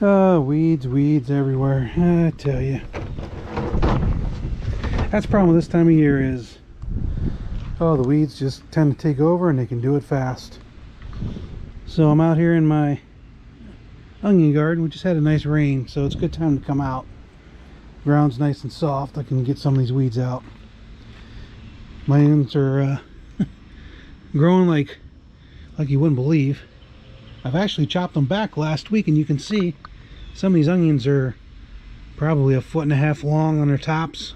Oh, weeds everywhere. I tell you. That's the problem with this time of year is, oh, the weeds just tend to take over and they can do it fast. So I'm out here in my onion garden. We just had a nice rain, so it's a good time to come out. Ground's nice and soft. I can get some of these weeds out. My onions are growing like you wouldn't believe. I've actually chopped them back last week, and you can see some of these onions are probably 1.5 feet long on their tops.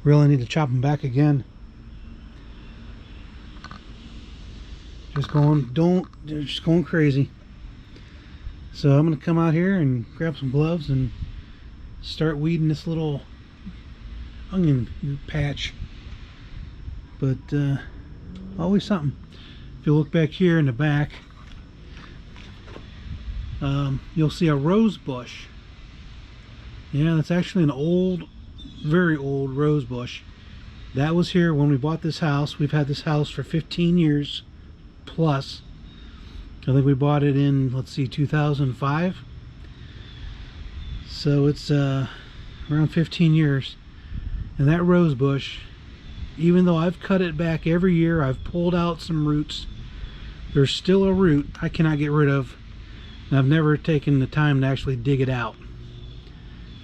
Really need to chop them back again. They're just going crazy. So I'm gonna come out here and grab some gloves and start weeding this little onion patch. But always something. If you look back here in the back, you'll see a rose bush. Yeah, that's actually an old, very old rose bush. That was here when we bought this house. We've had this house for 15 years plus. I think we bought it in, let's see, 2005. So it's around 15 years. And that rose bush, even though I've cut it back every year, I've pulled out some roots, there's still a root I cannot get rid of. And I've never taken the time to actually dig it out.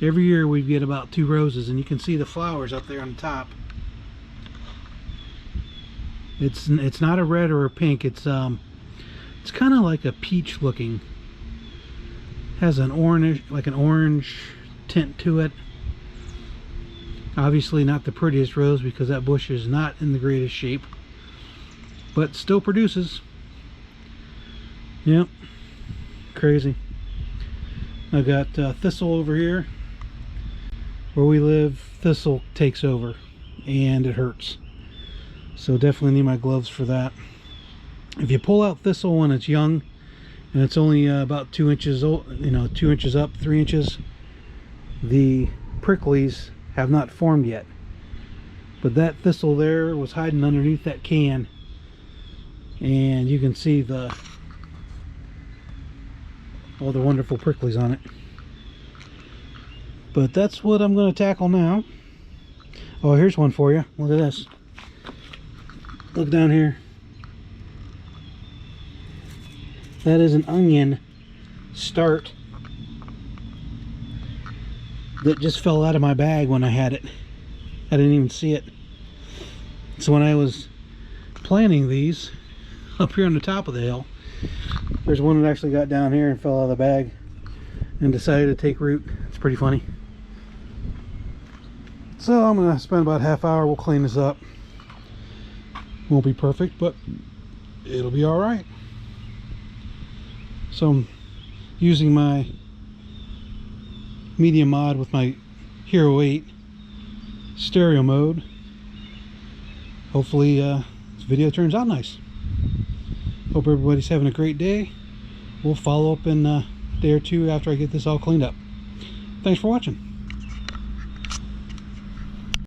Every year we get about 2 roses, and you can see the flowers up there on the top. It's not a red or a pink. It's kind of like a peach looking. Has an orange, like an orange tint to it. Obviously not the prettiest rose because that bush is not in the greatest shape, but still produces. Yep, crazy. I got thistle over here. Where we live, thistle takes over and it hurts. So definitely need my gloves for that. If you pull out thistle when it's young and it's only about 2 inches old, 2 inches up, 3 inches, the pricklies have not formed yet. But that thistle there was hiding underneath that can, and you can see all the wonderful pricklies on it. But that's what I'm going to tackle now. Oh, here's one for you. Look at this. Look down here. That is an onion start that just fell out of my bag when I had it. I didn't even see it. So when I was planting these up here on the top of the hill, there's one that actually got down here and fell out of the bag and decided to take root. It's pretty funny. So I'm gonna spend about half hour. We'll clean this up. Won't be perfect, but it'll be all right. So I'm using my medium mod with my Hero 8 stereo mode. Hopefully this video turns out nice. Hope everybody's having a great day. We'll follow up in a day or two after I get this all cleaned up. Thanks for watching.